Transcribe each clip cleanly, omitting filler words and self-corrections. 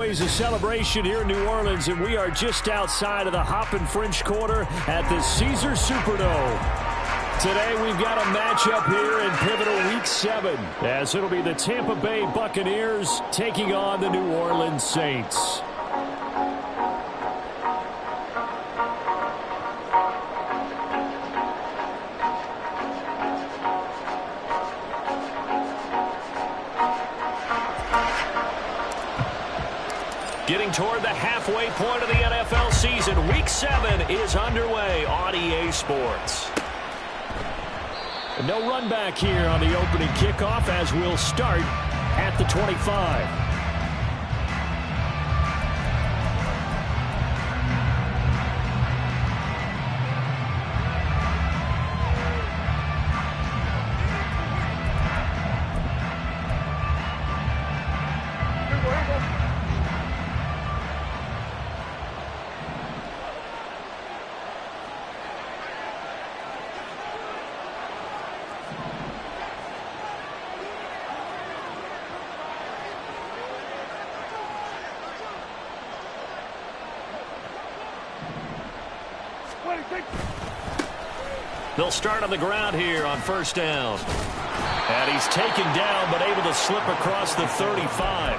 Always a celebration here in New Orleans, and we are just outside of the Hoppin' French Quarter at the Caesars Superdome. Today we've got a matchup here in pivotal Week 7, as it'll be the Tampa Bay Buccaneers taking on the New Orleans Saints. Getting toward the halfway point of the NFL season, Week 7 is underway on EA Sports. No run back here on the opening kickoff as we'll start at the 25. They'll start on the ground here on first down. And he's taken down but able to slip across the 35.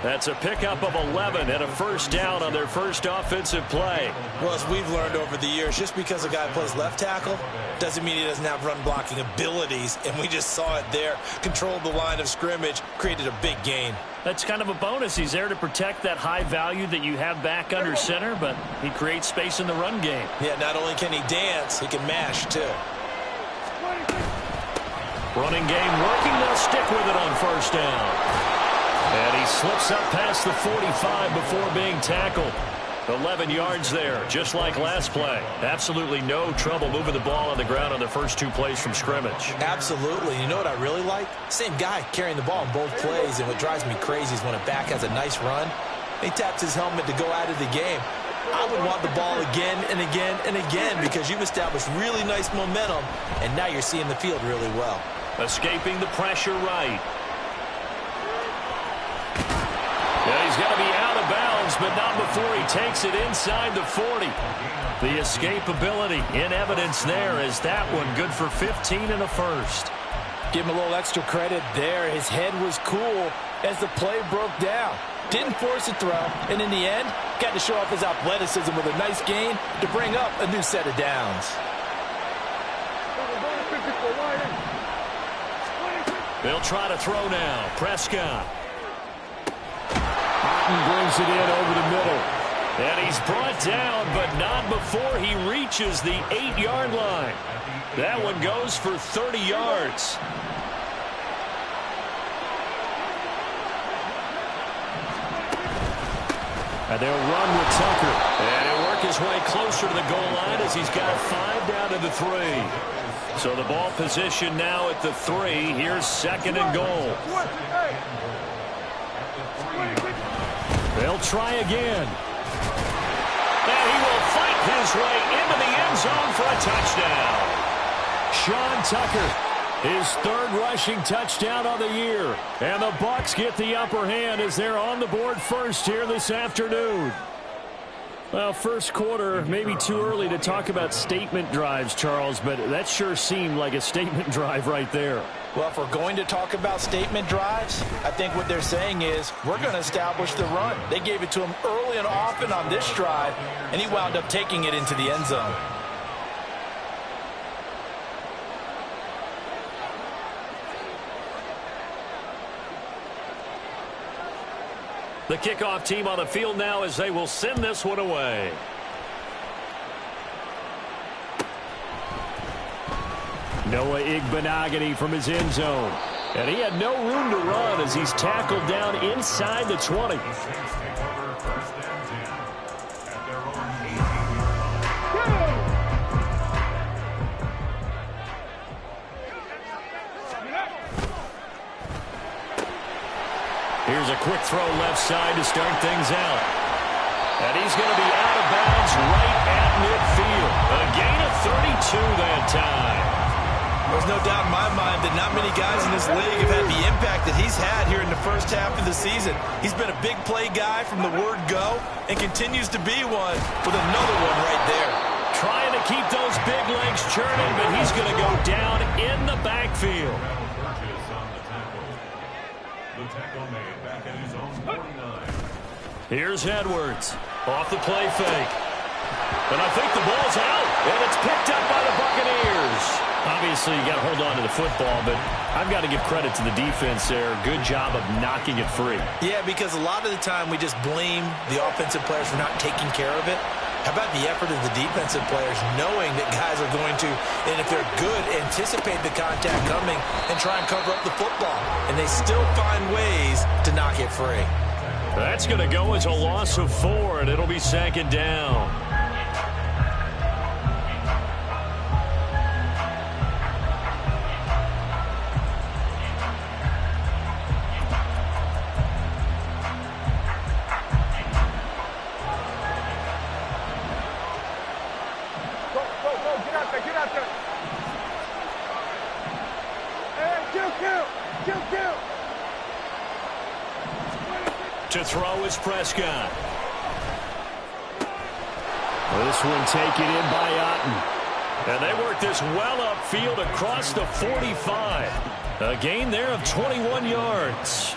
That's a pickup of 11 and a first down on their first offensive play. Well, as we've learned over the years, just because a guy plays left tackle doesn't mean he doesn't have run blocking abilities. And we just saw it there. Controlled the line of scrimmage, created a big gain. That's kind of a bonus. He's there to protect that high value that you have back under center, but he creates space in the run game. Yeah, not only can he dance, he can mash too. Running game working. They'll stick with it on first down. And he slips up past the 45 before being tackled. 11 yards there, just like last play. Absolutely no trouble moving the ball on the ground on the first two plays from scrimmage. Absolutely. You know what I really like? Same guy carrying the ball in both plays, and what drives me crazy is when a back has a nice run, he taps his helmet to go out of the game. I would want the ball again and again and again because you've established really nice momentum, and now you're seeing the field really well. Escaping the pressure right. Yeah, he's got to be out of bounds, but not before he takes it inside the 40. The escapability in evidence there as that one good for 15 in the first. Give him a little extra credit there. His head was cool as the play broke down. Didn't force a throw, and in the end, got to show off his athleticism with a nice gain to bring up a new set of downs. They'll try to throw now. Prescott. Martin brings it in over the middle. And he's brought down, but not before he reaches the 8-yard line. That one goes for 30 yards. And they'll run with Tucker. And he'll work his way closer to the goal line as he's got 5 down to the 3. So the ball position now at the 3. Here's second and goal. They'll try again. And he will fight his way into the end zone for a touchdown. Sean Tucker, his third rushing touchdown of the year. And the Bucs get the upper hand as they're on the board first here this afternoon. Well, first quarter, maybe too early to talk about statement drives, Charles, but that sure seemed like a statement drive right there. Well, if we're going to talk about statement drives, I think what they're saying is we're going to establish the run. They gave it to him early and often on this drive, and he wound up taking it into the end zone. The kickoff team on the field now as they will send this one away. Noah Igbenogany from his end zone. And he had no room to run as he's tackled down inside the 20. Here's a quick throw left side to start things out. And he's going to be out of bounds right at midfield. A gain of 32 that time. There's no doubt in my mind that not many guys in this league have had the impact that he's had here in the first half of the season. He's been a big play guy from the word go and continues to be one with another one right there. Trying to keep those big legs churning, but he's going to go down in the backfield. Here's Edwards. Off the play fake. And I think the ball's out. And it's picked up by the Buccaneers. Obviously, you got to hold on to the football, but I've got to give credit to the defense there. Good job of knocking it free. Yeah, because a lot of the time we just blame the offensive players for not taking care of it. How about the effort of the defensive players knowing that guys are going to, and if they're good, anticipate the contact coming and try and cover up the football. And they still find ways to knock it free. That's going to go as a loss of 4, and it'll be second down. To throw is Prescott. This one taken in by Otten. And they work this well upfield across the 45. A gain there of 21 yards.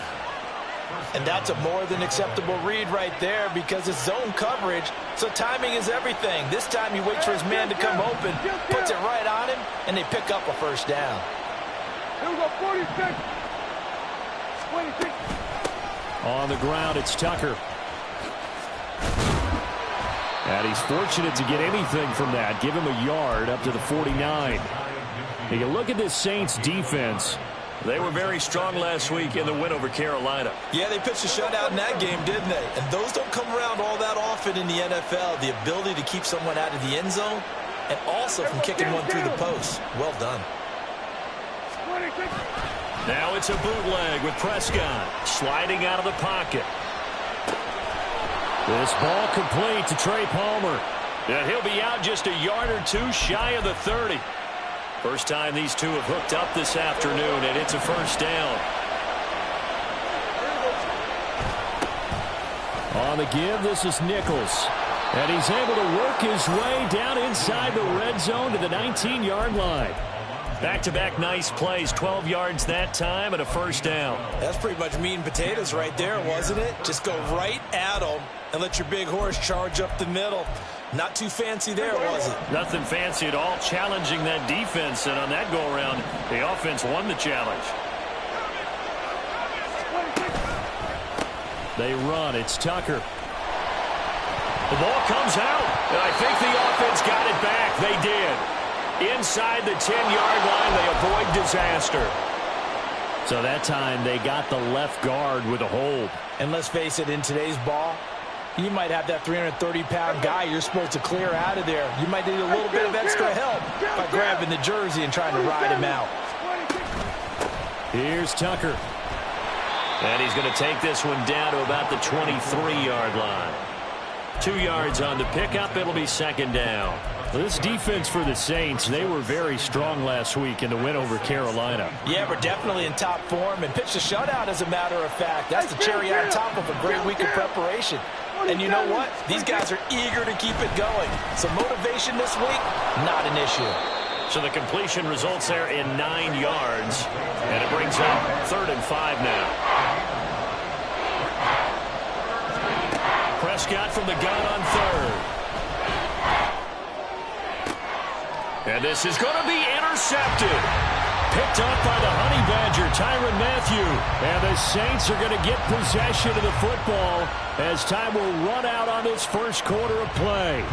And that's a more than acceptable read right there because it's zone coverage, so timing is everything. This time he waits for his man to come open, puts it right on him, and they pick up a first down. Here we go, 46. 26. On the ground, it's Tucker. And he's fortunate to get anything from that. Give him a yard up to the 49. You look at this Saints defense. They were very strong last week in the win over Carolina. Yeah, they pitched a shutout in that game, didn't they? And those don't come around all that often in the NFL. The ability to keep someone out of the end zone and also from kicking one through the post. Well done. Now it's a bootleg with Prescott sliding out of the pocket. This ball complete to Trey Palmer. And he'll be out just a yard or two shy of the 30. First time these two have hooked up this afternoon, and it's a first down. On the give, this is Nichols. And he's able to work his way down inside the red zone to the 19-yard line. Back-to-back nice plays, 12 yards that time and a first down. That's pretty much meat and potatoes right there, wasn't it? Just go right at them and let your big horse charge up the middle. Not too fancy there, was it? Nothing fancy at all, challenging that defense, and on that go-around, the offense won the challenge. They run, it's Tucker. The ball comes out, and I think the offense got it back. They did. Inside the 10-yard line, they avoid disaster. So that time, they got the left guard with a hold. And let's face it, in today's ball, you might have that 330-pound guy you're supposed to clear out of there. You might need a little bit of extra help by grabbing the jersey and trying to ride him out. Here's Tucker. And he's going to take this one down to about the 23-yard line. 2 yards on the pickup. It'll be second down. This defense for the Saints, they were very strong last week in the win over Carolina. Yeah, we're definitely in top form and pitched a shutout, as a matter of fact. That's the cherry on top of a great week of preparation. And you know what? These guys are eager to keep it going. So motivation this week, not an issue. So the completion results there in 9 yards. And it brings up 3rd and 5 now. Prescott from the gun on 3rd. And this is going to be intercepted. Picked up by the Honey Badger, Tyrann Mathieu. And the Saints are going to get possession of the football as time will run out on this first quarter of play.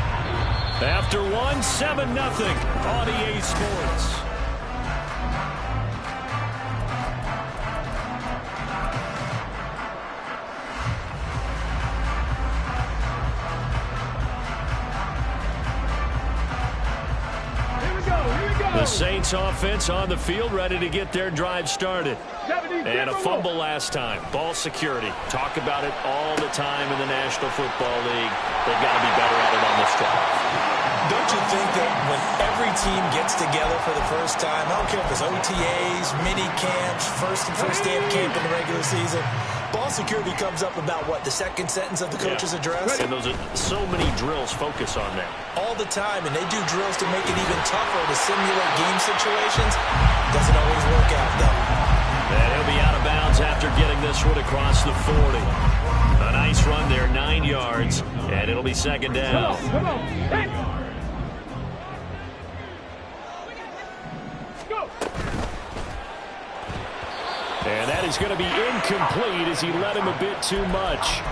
After 7-0 on EA Sports. The Saints offense on the field, ready to get their drive started. And a fumble last time. Ball security. Talk about it all the time in the National Football League. They've got to be better at it on this drive. Don't you think that when every team gets together for the first time, I don't care if it's OTAs, mini camps, first day of camp in the regular season, ball security comes up about, what, the second sentence of the coach's address? And those are so many drills focus on that. All the time, and they do drills to make it even tougher to simulate game situations. Doesn't always work out, though. And he'll be out of bounds after getting this one across the 40. A nice run there, 9 yards, and it'll be second down. Come on. Hey. And that is going to be incomplete as he led him a bit too much.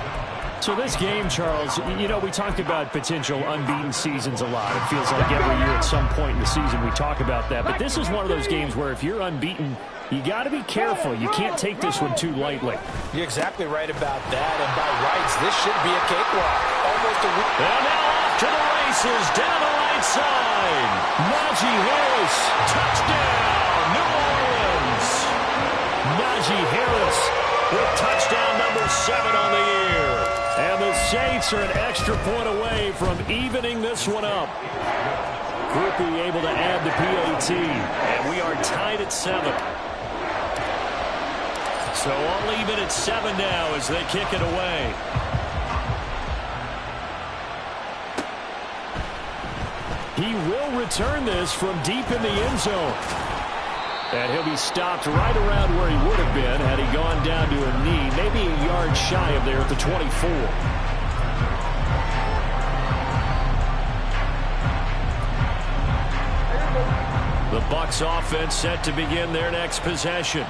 So this game, Charles, you know, we talk about potential unbeaten seasons a lot. It feels like every year at some point in the season we talk about that. But this is one of those games where if you're unbeaten, you got to be careful. You can't take this one too lightly. You're exactly right about that. And by rights, this should be a cakewalk. Almost a week. And now off to the races down the right side. Najee Harris, touchdown, New Orleans. Najee Harris with touchdown number 7 on the year. And the Saints are an extra point away from evening this one up. Groupie able to add the PAT. And we are tied at 7. So all even at 7 now as they kick it away. He will return this from deep in the end zone. And he'll be stopped right around where he would have been had he gone down to a knee, maybe a yard shy of there at the 24. The Bucs offense set to begin their next possession.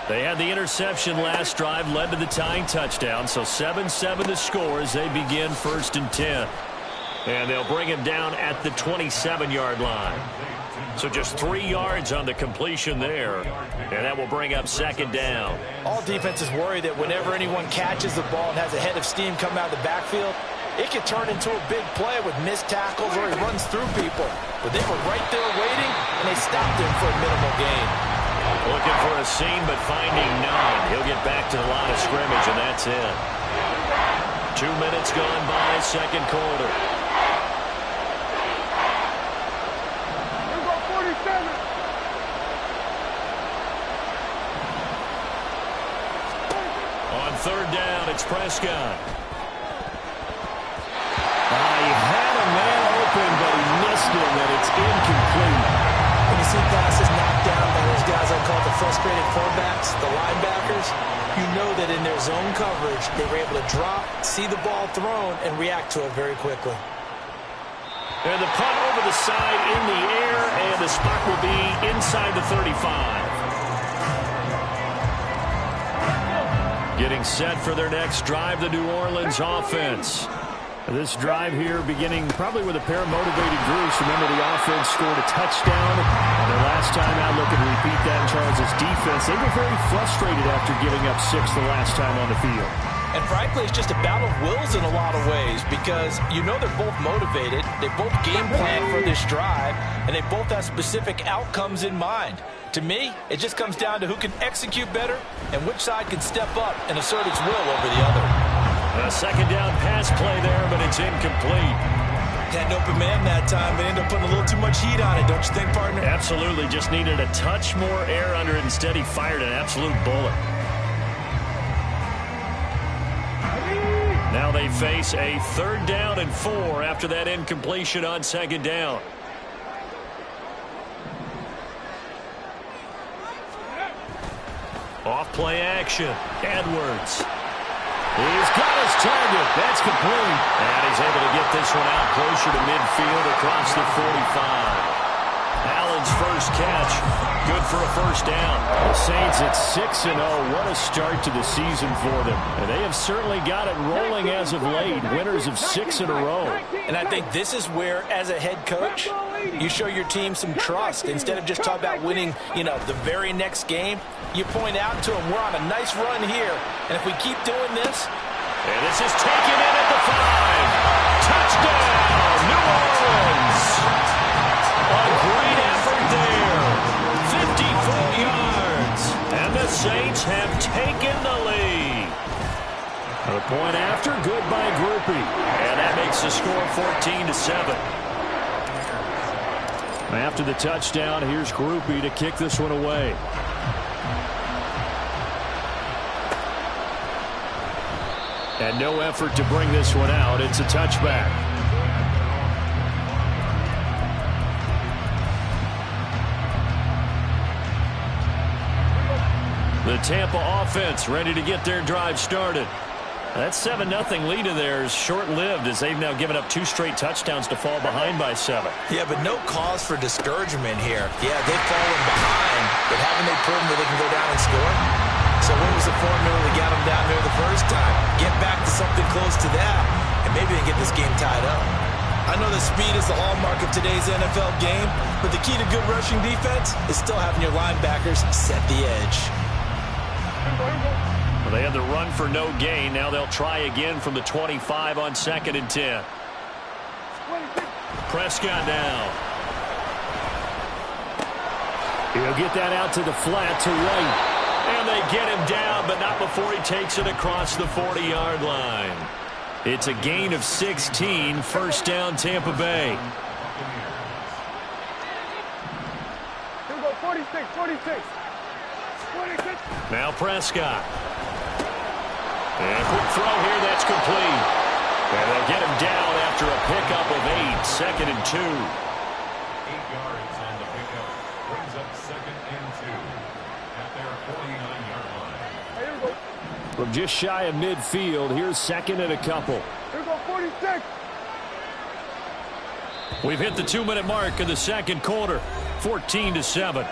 They had the interception last drive, led to the tying touchdown, so 7-7 the score as they begin 1st and 10. And they'll bring him down at the 27-yard line. So just 3 yards on the completion there. And that will bring up second down. All defenses worry that whenever anyone catches the ball and has a head of steam come out of the backfield, it could turn into a big play with missed tackles or he runs through people. But they were right there waiting, and they stopped him for a minimal gain. Looking for a seam, but finding none. He'll get back to the line of scrimmage, and that's it. 2 minutes gone by, second quarter. On third down, it's Prescott. He had a man open, but he missed him, and it's incomplete. When you see passes knocked down by those guys I call the frustrated fullbacks, the linebackers, you know that in their zone coverage, they were able to drop, see the ball thrown, and react to it very quickly. And the punt over the side in the air, and the spot will be inside the 35. Getting set for their next drive, the New Orleans offense. This drive here beginning probably with a pair of motivated groups. Remember, the offense scored a touchdown. And their last time out, looking to repeat that in Charles' defense. They were very frustrated after giving up 6 the last time on the field. And frankly, it's just a battle of wills in a lot of ways because you know they're both motivated. They both game plan for this drive, and they both have specific outcomes in mind. To me, it just comes down to who can execute better and which side can step up and assert its will over the other. A second down pass play there, but it's incomplete. Had an open man that time, but ended up putting a little too much heat on it, don't you think, partner? Absolutely. Just needed a touch more air under it. Instead, he fired an absolute bullet. Now they face a 3rd down and 4 after that incompletion on second down. Off play action. Edwards. He's got his target. That's complete. And he's able to get this one out closer to midfield across the 45. Allen's first catch. Good for a first down. The Saints at 6-0. What a start to the season for them. And they have certainly got it rolling as of late. Winners of 6 in a row. And I think this is where, as a head coach, you show your team some trust. Instead of just talking about winning, the very next game, you point out to them, we're on a nice run here. And if we keep doing this. And this is taken in at the 5. Touchdown, New Orleans. A great effort there. 54 yards. And the Saints Point after, good by Groupie. And that makes the score 14-7. After the touchdown, here's Groupie to kick this one away. And no effort to bring this one out. It's a touchback. The Tampa offense ready to get their drive started. That 7-0 lead of theirs short-lived as they've now given up 2 straight touchdowns to fall behind by 7. Yeah, but no cause for discouragement here. Yeah, they've fallen behind, but haven't they proven that they can go down and score? So what was the formula that got them down there the first time? Get back to something close to that, and maybe they get this game tied up. I know that speed is the hallmark of today's NFL game, but the key to good rushing defense is still having your linebackers set the edge. Well, they had the run for no gain. Now they'll try again from the 25 on 2nd and 10. Prescott now. He'll get that out to the flat to right. And they get him down, but not before he takes it across the 40-yard line. It's a gain of 16, first down Tampa Bay. Here we go, 46, 46. 46. Now Prescott. And a quick throw here, that's complete. And they'll get him down after a pickup of 8, 2nd and 2. 8 yards on the pickup. Brings up 2nd and 2 at their 49-yard line. Here we go. From just shy of midfield, here's 2nd and a couple. Here we go, 46. We've hit the 2-minute mark in the second quarter, 14-7.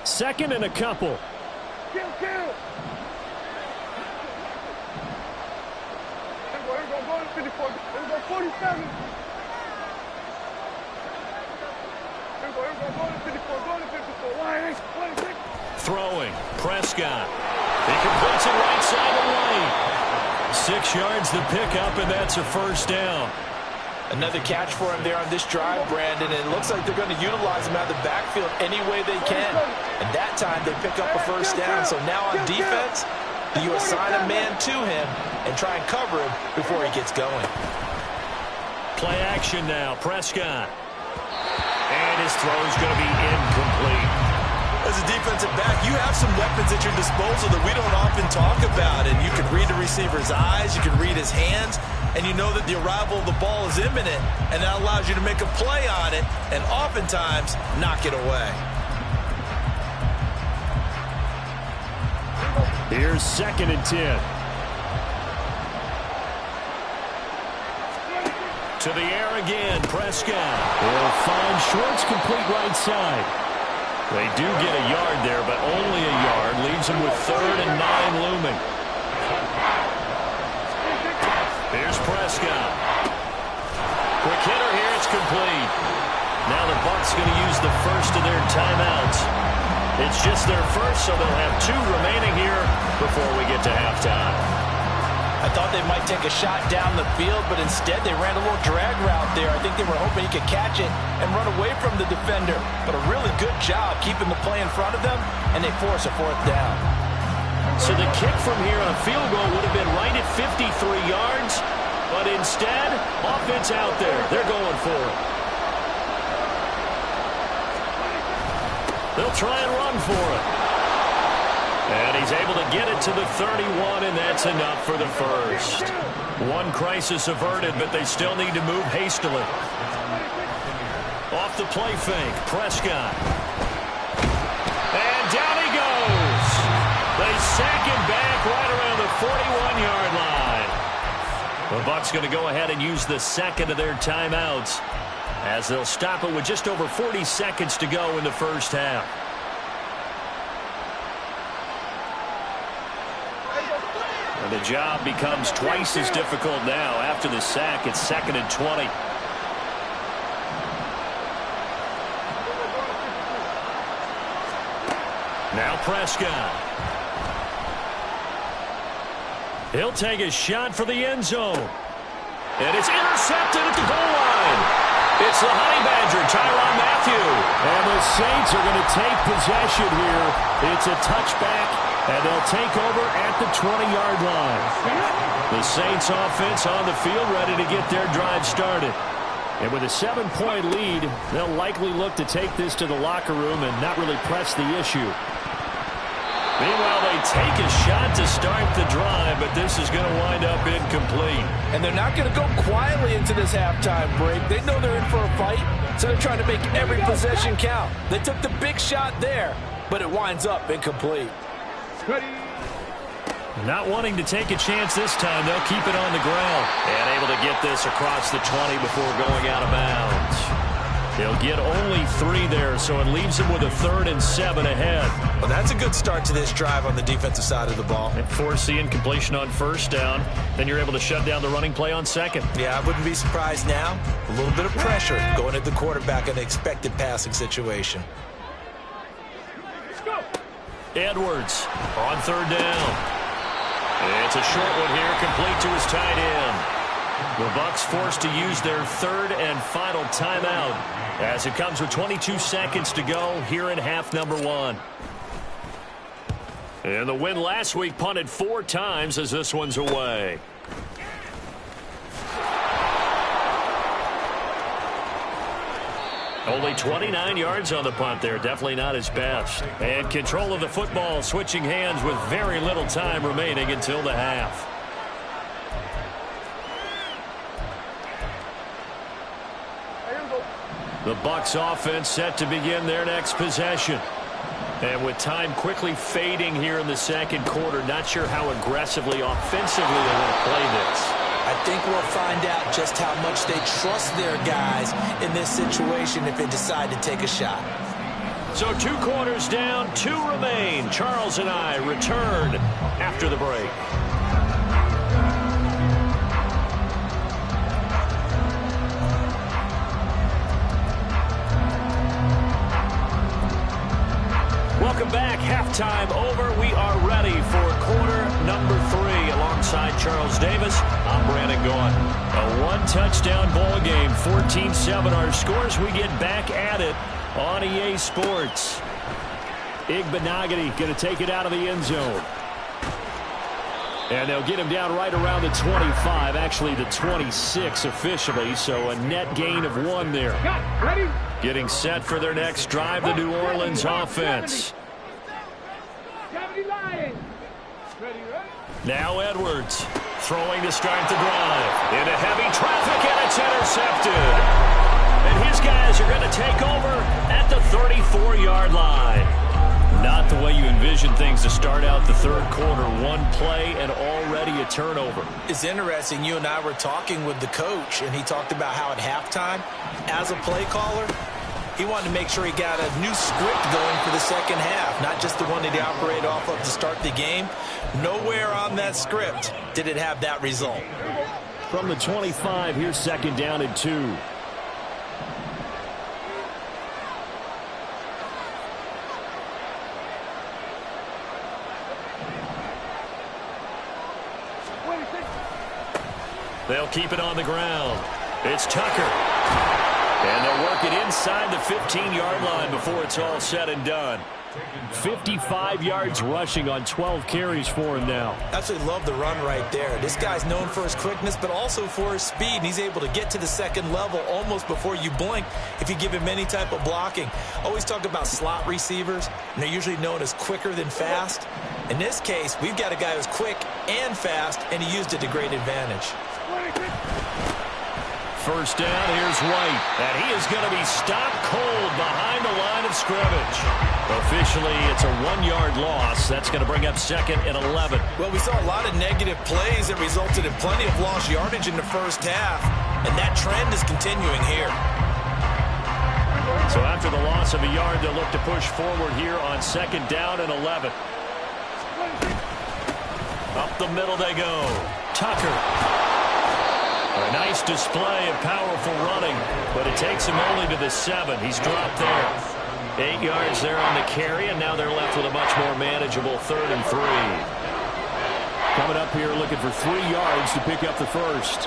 Second and a couple. Kill. Here we go, go to 54. Here we go, 47. Here we go, go to 54, go to 54. Line, 26. Throwing, Prescott. He completes it right side and right. 6 yards the pickup, and that's a first down. Another catch for him there on this drive, Brandon, and it looks like they're going to utilize him out of the backfield any way they can. And that time they pick up a first down. So now on defense, do you assign a man to him and try and cover him before he gets going? Play action now, Prescott. And his throw's going to be incomplete. As a defensive back, you have some weapons at your disposal that we don't often talk about. And you can read the receiver's eyes, you can read his hands, and you know that the arrival of the ball is imminent, and that allows you to make a play on it and oftentimes knock it away. Here's 2nd and 10. To the air again, Prescott. Will find Schwartz complete right side. They do get a yard there, but only a yard. Leaves them with 3rd and 9 looming. Here's Prescott. Quick hitter here, it's complete. Now the Bucs going to use the first of their timeouts. It's just their first, so they'll have 2 remaining here before we get to halftime. I thought they might take a shot down the field, but instead they ran a little drag route there. I think they were hoping he could catch it and run away from the defender. But a really good job keeping the play in front of them, and they force a 4th down. So the kick from here on a field goal would have been right at 53 yards, but instead, offense out there. They're going for it. They'll try and run for it. And he's able to get it to the 31, and that's enough for the first. One crisis averted, but they still need to move hastily. Off the play fake, Prescott. And down he goes. They sack him back right around the 41-yard line. The Bucs going to go ahead and use the second of their timeouts as they'll stop it with just over 40 seconds to go in the first half. And the job becomes twice as difficult now. After the sack, it's 2nd and 20. Now Prescott. He'll take a shot for the end zone. And it's intercepted at the goal line. It's the Honey Badger, Tyrann Mathieu. And the Saints are going to take possession here. It's a touchback, and they'll take over at the 20-yard line. The Saints offense on the field ready to get their drive started. And with a 7-point lead, they'll likely look to take this to the locker room and not really press the issue. Meanwhile, they take a shot to start the drive, but this is going to wind up incomplete. And they're not going to go quietly into this halftime break. They know they're in for a fight, so they're trying to make every possession count. They took the big shot there, but it winds up incomplete. Not wanting to take a chance this time, they'll keep it on the ground. And able to get this across the 20 before going out of bounds. They'll get only 3 there, so it leaves them with a 3rd and 7 ahead. Well, that's a good start to this drive on the defensive side of the ball. And force the incompletion on 1st down. Then you're able to shut down the running play on 2nd. Yeah, I wouldn't be surprised now. A little bit of pressure going at the quarterback in an expected passing situation. Edwards on 3rd down. It's a short one here, complete to his tight end. The Bucs forced to use their 3rd and final timeout as it comes with 22 seconds to go here in half number 1. And the win last week punted 4 times as this one's away. Only 29 yards on the punt there. Definitely not his best. And control of the football switching hands with very little time remaining until the half. The Bucs offense set to begin their next possession. And with time quickly fading here in the 2nd quarter, not sure how aggressively, offensively they want to play this. I think we'll find out just how much they trust their guys in this situation if they decide to take a shot. So 2 quarters down, 2 remain. Charles and I return after the break. Welcome back. Halftime over. We are ready for quarter number 3. Alongside Charles Davis, I'm Brandon Gaughan. A 1-touchdown ball game, 14-7 our scores. We get back at it on EA Sports. Igbenogany going to take it out of the end zone. And they'll get him down right around the 25, actually the 26 officially, so a net gain of 1 there. Getting set for their next drive, the New Orleans offense. Now Edwards throwing to start the drive. Into heavy traffic, and it's intercepted. And his guys are going to take over at the 34-yard line. Not the way you envision things to start out the 3rd quarter. 1 play and already a turnover. It's interesting. You and I were talking with the coach, and he talked about how at halftime, as a play caller, he wanted to make sure he got a new script going for the 2nd half, not just the one that he operated off of to start the game. Nowhere on that script did it have that result. From the 25, here's 2nd down and 2. They'll keep it on the ground. It's Tucker. And they'll work it inside the 15-yard line before it's all said and done. 55 yards rushing on 12 carries for him now. Absolutely love the run right there. This guy's known for his quickness, but also for his speed. And he's able to get to the 2nd level almost before you blink if you give him any type of blocking. Always talk about slot receivers, and they're usually known as quicker than fast. In this case, we've got a guy who's quick and fast, and he used it to great advantage. 1st down, here's White. And he is going to be stopped cold behind the line of scrimmage. Officially, it's a 1-yard loss. That's going to bring up 2nd and 11. Well, we saw a lot of negative plays that resulted in plenty of lost yardage in the 1st half, and that trend is continuing here. So after the loss of a yard, they'll look to push forward here on 2nd down and 11. Up the middle they go. Tucker. A nice display of powerful running, but it takes him only to the 7. He's dropped there. 8 yards there on the carry, and now they're left with a much more manageable 3rd and 3. Coming up here looking for 3 yards to pick up the first.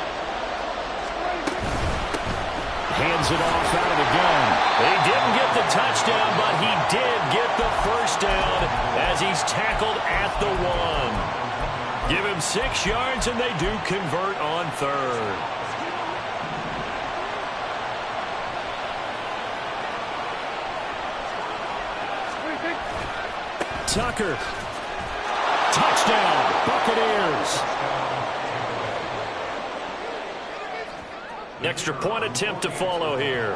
Hands it off out of the gun. He didn't get the touchdown, but he did get the first down as he's tackled at the 1. Give him 6 yards, and they do convert on 3rd. Tucker. Touchdown, Buccaneers. Extra point attempt to follow here.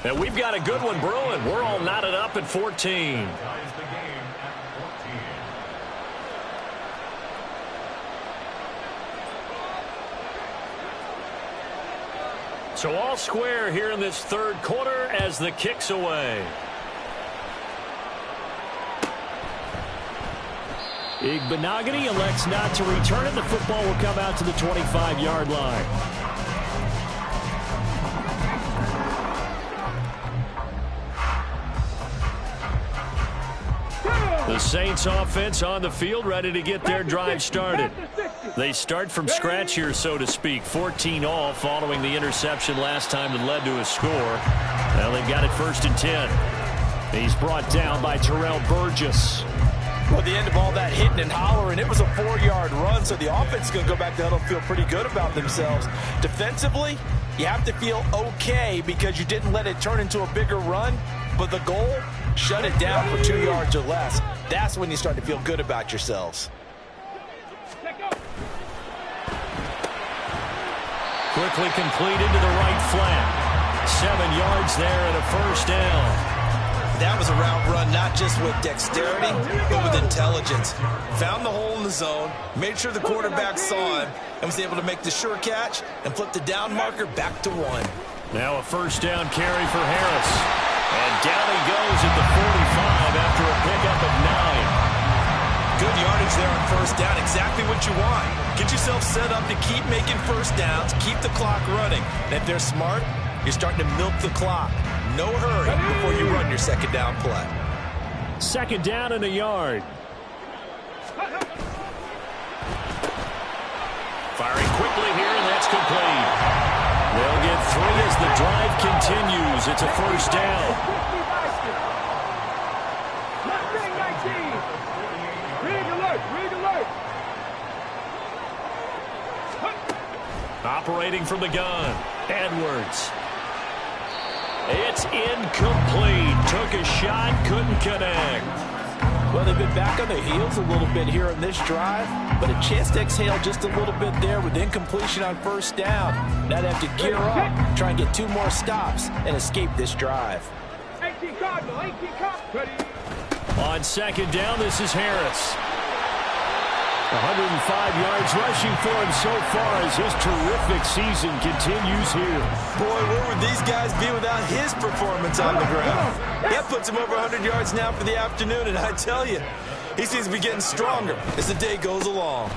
And we've got a good one brewing. We're all knotted up at 14. So all square here in this 3rd quarter as the kick's away. Igbenogany elects not to return it. The football will come out to the 25-yard line. The Saints offense on the field ready to get their drive started. They start from scratch here, so to speak. 14 all following the interception last time that led to a score. Now they've got it 1st and 10. He's brought down by Terrell Burgess. Well, at the end of all that hitting and hollering, it was a 4-yard run, so the offense is going to go back to huddle and feel pretty good about themselves. Defensively, you have to feel okay because you didn't let it turn into a bigger run, but the goal, shut it down for 2 yards or less. That's when you start to feel good about yourselves. Quickly complete into the right flat. 7 yards there and a 1st down. That was a route run not just with dexterity, but with intelligence. Found the hole in the zone, made sure the quarterback saw him, and was able to make the sure catch and flip the down marker back to 1. Now a 1st down carry for Harris. And down he goes at the 45 after a pickup of 9. Good yardage there on 1st down. Exactly what you want. Get yourself set up to keep making 1st downs, keep the clock running. And if they're smart, you're starting to milk the clock. No hurry before you run your 2nd down play. 2nd down and a yard. Firing quickly here, and that's complete. They'll get 3 as the drive continues. It's a 1st down. Operating from the gun, Edwards. It's incomplete. Took a shot, couldn't connect. Well, they've been back on their heels a little bit here on this drive, but a chance to exhale just a little bit there with incompletion on 1st down. Now they have to gear up, try and get 2 more stops, and escape this drive. 18 Cardinal, 18 Cardinal. On 2nd down, this is Harris. 105 yards rushing for him so far as his terrific season continues here. Boy, where would these guys be without his performance on the ground? That puts him over 100 yards now for the afternoon, and I tell you, he seems to be getting stronger as the day goes along.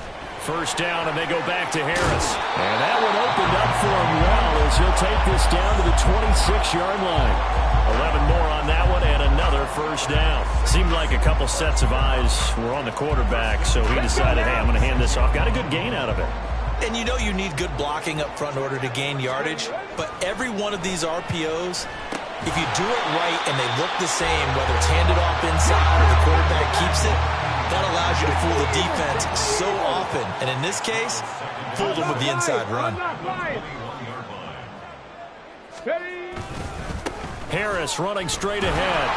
1st down, and they go back to Harris. And that one opened up for him well as he'll take this down to the 26-yard line. 11 more on that one and another 1st down. Seemed like a couple sets of eyes were on the quarterback, so he decided, hey, I'm going to hand this off. Got a good gain out of it. And you know you need good blocking up front in order to gain yardage, but every one of these RPOs, if you do it right and they look the same, whether it's handed off inside or the quarterback keeps it, that allows you to fool the defense so often. And in this case, fooled them with the inside run. Harris running straight ahead.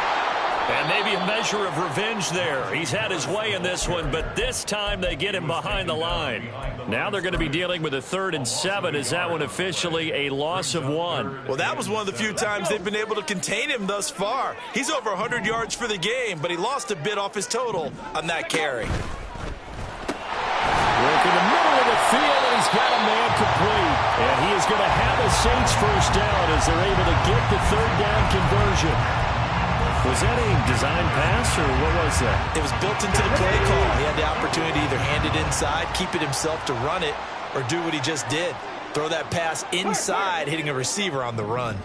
And maybe a measure of revenge there. He's had his way in this one, but this time they get him behind the line. Now they're going to be dealing with a 3rd and 7. Is that one officially a loss of 1? Well, that was one of the few times they've been able to contain him thus far. He's over 100 yards for the game, but he lost a bit off his total on that carry. Work in the middle of the field, and he's got a man complete. And he is going to have a Saints 1st down as they're able to get the 3rd down conversion. Was that a design pass, or what was that? It was built into the play call. He had the opportunity to either hand it inside, keep it himself to run it, or do what he just did. Throw that pass inside, hitting a receiver on the run.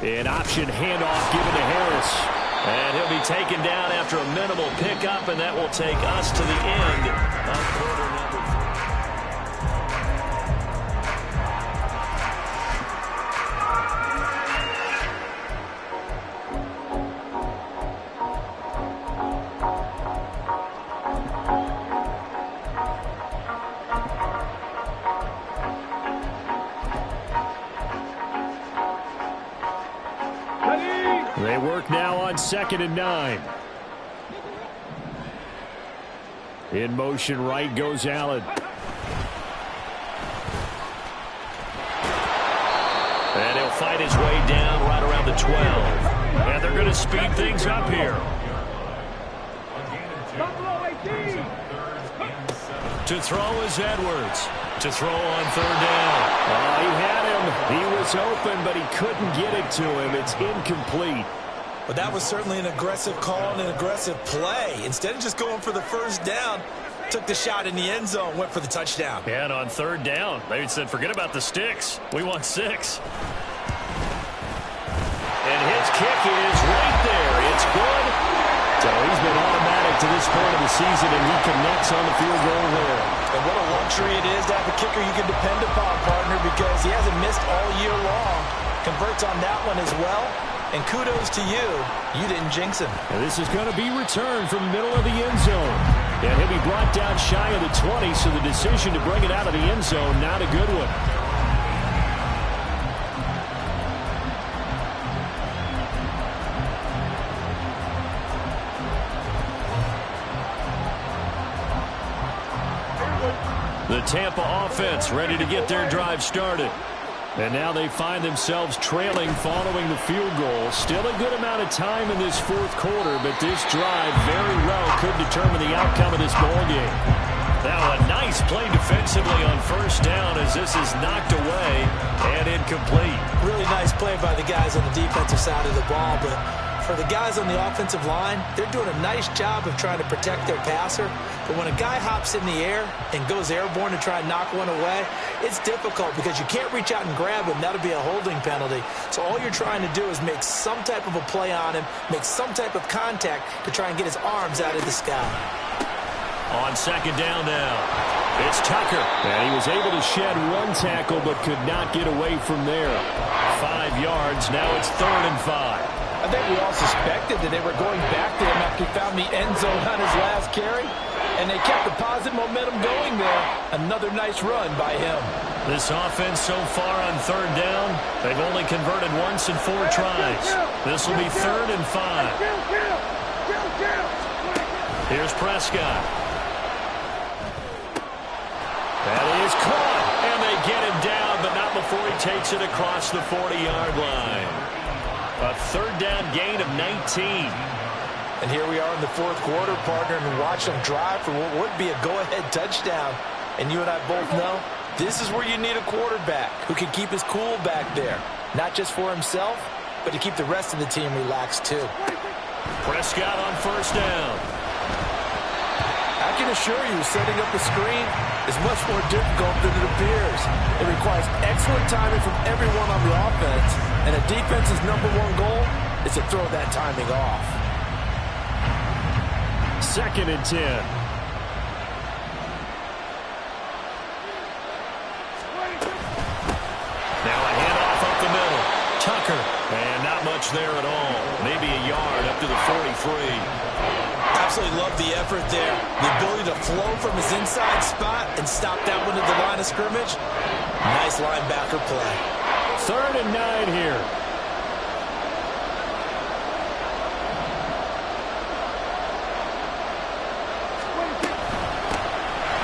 An option handoff given to Harris. And he'll be taken down after a minimal pickup, and that will take us to the end of quarter number 3. They work now on 2nd and 9. In motion right goes Allen. And he'll fight his way down right around the 12. And they're going to speed things up here. To throw is Edwards. To throw on 3rd down. He had him. He was open, but he couldn't get it to him. It's incomplete. But that was certainly an aggressive call and an aggressive play. Instead of just going for the 1st down, took the shot in the end zone, went for the touchdown. And on 3rd down, they said, forget about the sticks. We want 6. And his kick is right there. It's good. So he's been automatic to this point of the season, and he connects on the field goal there. And what a luxury it is to have a kicker you can depend upon, partner, because he hasn't missed all year long. Converts on that one as well. And kudos to you. You didn't jinx him. And this is going to be returned from the middle of the end zone. And he'll be brought down shy of the 20, so the decision to bring it out of the end zone, not a good one. The Tampa offense ready to get their drive started. And now they find themselves trailing following the field goal. Still a good amount of time in this 4th quarter, but this drive very well could determine the outcome of this ball game. Now a nice play defensively on 1st down as this is knocked away and incomplete. Really nice play by the guys on the defensive side of the ball, but for the guys on the offensive line, they're doing a nice job of trying to protect their passer. But when a guy hops in the air and goes airborne to try and knock one away, it's difficult because you can't reach out and grab him. That'll be a holding penalty. So all you're trying to do is make some type of a play on him, make some type of contact to try and get his arms out of the sky. On 2nd down now, it's Tucker. And he was able to shed 1 tackle but could not get away from there. 5 yards. Now it's 3rd and 5. I think we all suspected that they were going back to him after he found the end zone on his last carry, and they kept the positive momentum going there. Another nice run by him. This offense so far on 3rd down, they've only converted once in 4 tries. This will be 3rd and 5. Here's Prescott. That is caught, and they get him down, but not before he takes it across the 40-yard line. A 3rd down gain of 19. And here we are in the 4th quarter, partner, and watch them drive for what would be a go-ahead touchdown. And you and I both know this is where you need a quarterback who can keep his cool back there. Not just for himself, but to keep the rest of the team relaxed too. Prescott on 1st down. I can assure you, setting up a screen is much more difficult than it appears. It requires excellent timing from everyone on the offense, and a defense's #1 goal is to throw that timing off. 2nd and 10. Now a handoff up the middle. Tucker, and not much there at all. Maybe a yard up to the 43. Absolutely love the effort there. The ability to flow from his inside spot and stop that one at the line of scrimmage. Nice linebacker play. 3rd and 9 here.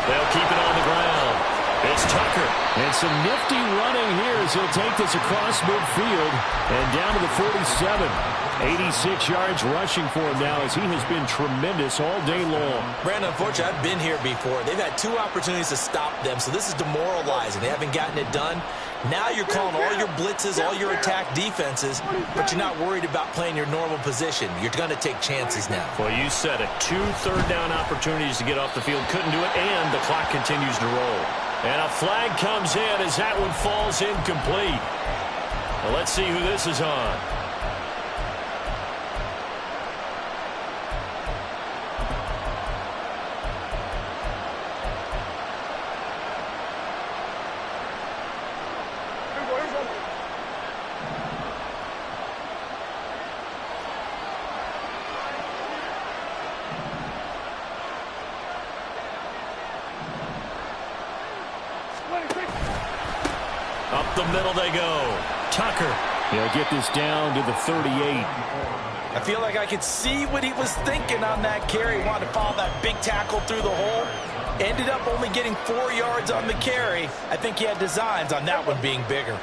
They'll keep it on the ground. It's Tucker. And some nifty running here as he'll take this across midfield and down to the 47. 86 yards rushing for him now as he has been tremendous all day long. Brandon, unfortunately, I've been here before. They've had 2 opportunities to stop them, so this is demoralizing. They haven't gotten it done. Now you're calling all your blitzes, all your attack defenses, but you're not worried about playing your normal position. You're going to take chances now. Well, you said it. 2 third-down opportunities to get off the field. Couldn't do it, and the clock continues to roll. And a flag comes in as that one falls incomplete. Well, let's see who this is on. Up the middle they go. Tucker. He'll get this down to the 38. I feel like I could see what he was thinking on that carry. Wanted to follow that big tackle through the hole. Ended up only getting 4 yards on the carry. I think he had designs on that one being bigger.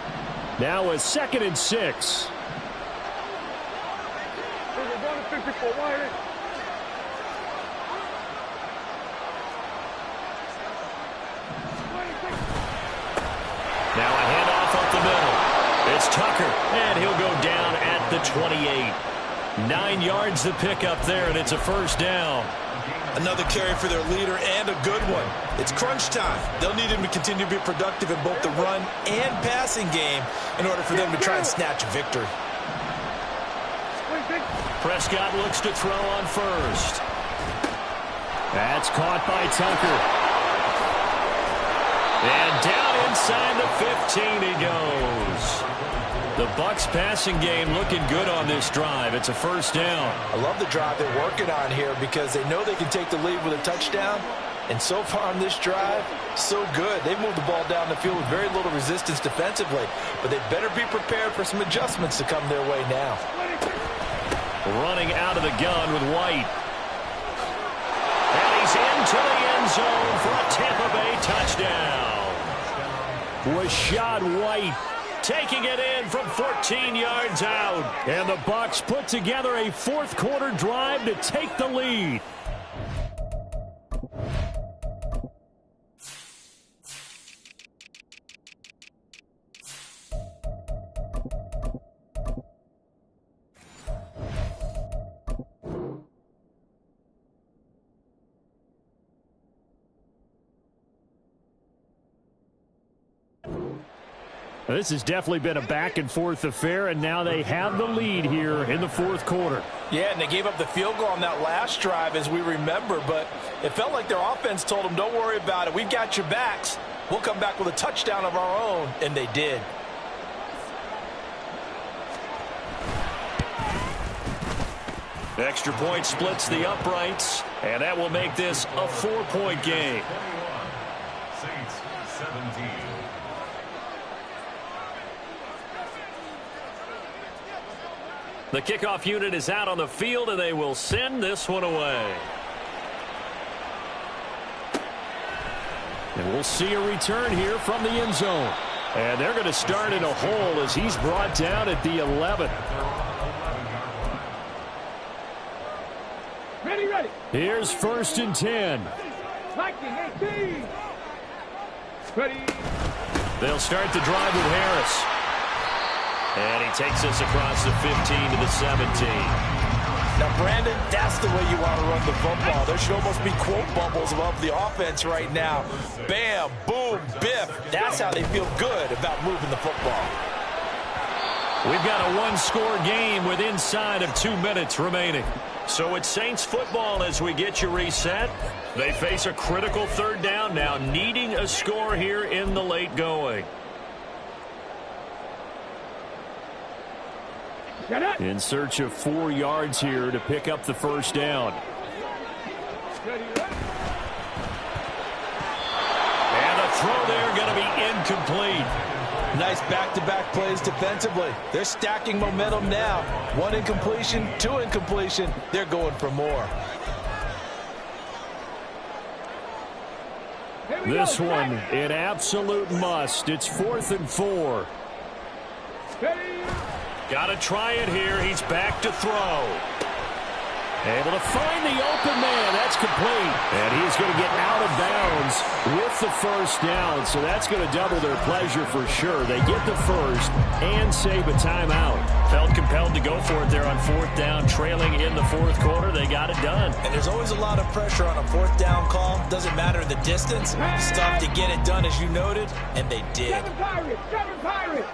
Now a 2nd and 6. Now a handoff up the middle. It's Tucker, and he'll go down at the 28. 9 yards to pick up there, and it's a first down. Another carry for their leader, and a good one. It's crunch time. They'll need him to continue to be productive in both the run and passing game in order for them to try and snatch a victory. Prescott looks to throw on first. That's caught by Tucker. And down inside the 15 he goes. The Bucs passing game looking good on this drive. It's a first down. I love the drive they're working on here because they know they can take the lead with a touchdown. And so far on this drive, so good. They've moved the ball down the field with very little resistance defensively. But they better be prepared for some adjustments to come their way now. Running out of the gun with White. And he's into the end zone for a Tampa Bay touchdown. Rashad White taking it in from 14 yards out. And the Bucs put together a fourth-quarter drive to take the lead. This has definitely been a back-and-forth affair, and now they have the lead here in the fourth quarter. Yeah, and they gave up the field goal on that last drive, as we remember, but it felt like their offense told them, don't worry about it. We've got your backs. We'll come back with a touchdown of our own, and they did. Extra point splits the uprights, and that will make this a 4-point game. Saints 17. The kickoff unit is out on the field, and they will send this one away. And we'll see a return here from the end zone. And they're going to start in a hole as he's brought down at the 11. Ready. Here's 1st and 10. Liking 18. Ready. They'll start the drive with Harris. And he takes us across the 15 to the 17. Now, Brandon, that's the way you want to run the football. There should almost be quote bubbles above the offense right now. Bam, boom, biff. That's how they feel good about moving the football. We've got a one-score game with inside of 2 minutes remaining. So it's Saints football as we get you reset. They face a critical third down now, needing a score here in the late going. In search of 4 yards here to pick up the first down. And a throw there going to be incomplete. Nice back-to-back plays defensively. They're stacking momentum now. 1 incompletion, 2 incompletion. They're going for more. This one, an absolute must. It's 4th and 4. Got to try it here. He's back to throw. Able to find the open man. That's complete. And he's going to get out of bounds with the first down. So that's going to double their pleasure for sure. They get the first and save a timeout. Felt compelled to go for it there on 4th down, trailing in the 4th quarter. They got it done. And there's always a lot of pressure on a 4th down call. Doesn't matter the distance. Stuff to get it done, as you noted, and they did. Seven Pirates.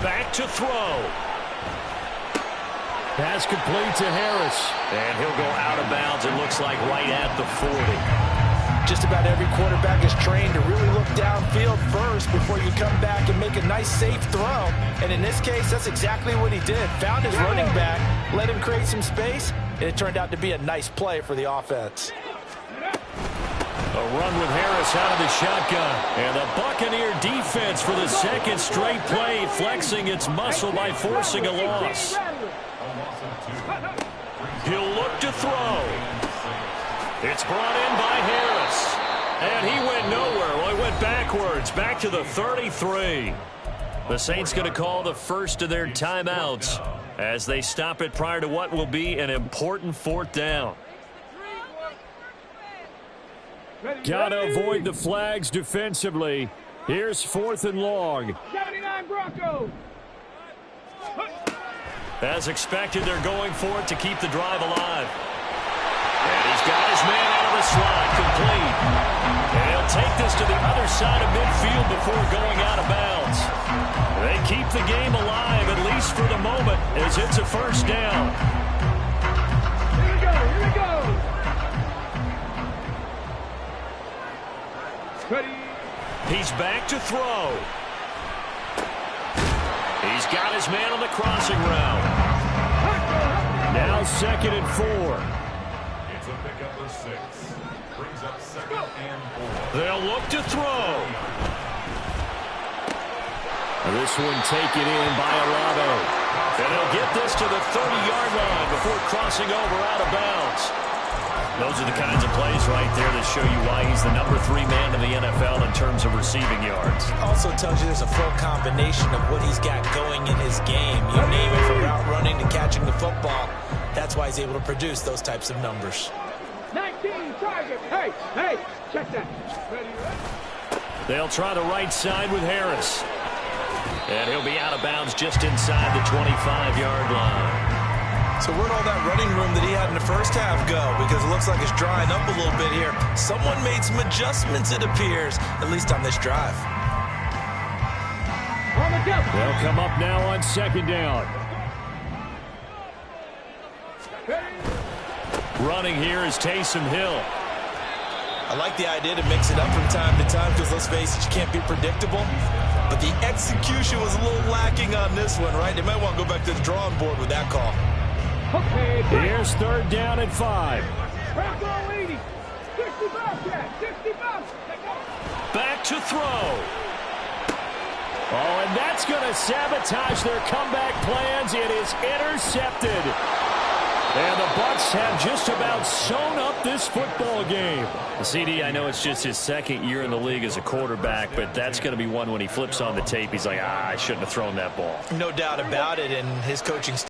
Back to throw. Pass complete to Harris. And he'll go out of bounds, it looks like, right at the 40. Just about every quarterback is trained to really look downfield first before you come back and make a nice, safe throw. And in this case, that's exactly what he did. Found his running back, let him create some space, and it turned out to be a nice play for the offense. A run with Harris out of the shotgun. And the Buccaneer defense for the second straight play, flexing its muscle by forcing a loss. He'll look to throw. It's brought in by Harris. And he went nowhere. Well, he went backwards, back to the 33. The Saints going to call the first of their timeouts as they stop it prior to what will be an important 4th down. Got to avoid the flags defensively. Here's 4th and long. 79 Broncos. As expected, they're going for it to keep the drive alive. And he's got his man out of the slot, complete. And he'll take this to the other side of midfield before going out of bounds. They keep the game alive, at least for the moment, as it's a first down. Here we go, here we go. Ready. He's back to throw. He's got his man on the crossing route. Now 2nd and 4. It's a pickup of 6. Brings up 2nd and 4. They'll look to throw. This one taken in by Alado. And he'll get this to the 30-yard line before crossing over out of bounds. Those are the kinds of plays right there that show you why he's the number 3 man in the NFL in terms of receiving yards. Also tells you there's a full combination of what he's got going in his game. You name it, from route running to catching the football. That's why he's able to produce those types of numbers. 19 targets. Hey, check that. Ready. They'll try the right side with Harris. And he'll be out of bounds just inside the 25-yard line. So where'd all that running room that he had in the first half go? Because it looks like it's drying up a little bit here. Someone made some adjustments, it appears, at least on this drive. They'll come up now on 2nd down. Running here is Taysom Hill. I like the idea to mix it up from time to time because, let's face it, you can't be predictable. But the execution was a little lacking on this one, right? They might want to go back to the drawing board with that call. Okay, here's 3rd down and 5. Bronco 80. 65, Jack. 65. Back to throw. Oh, and that's going to sabotage their comeback plans. It is intercepted. And the Bucs have just about sewn up this football game. CD, I know it's just his 2nd year in the league as a quarterback, but that's going to be one when he flips on the tape. He's like, I shouldn't have thrown that ball. No doubt about it, and his coaching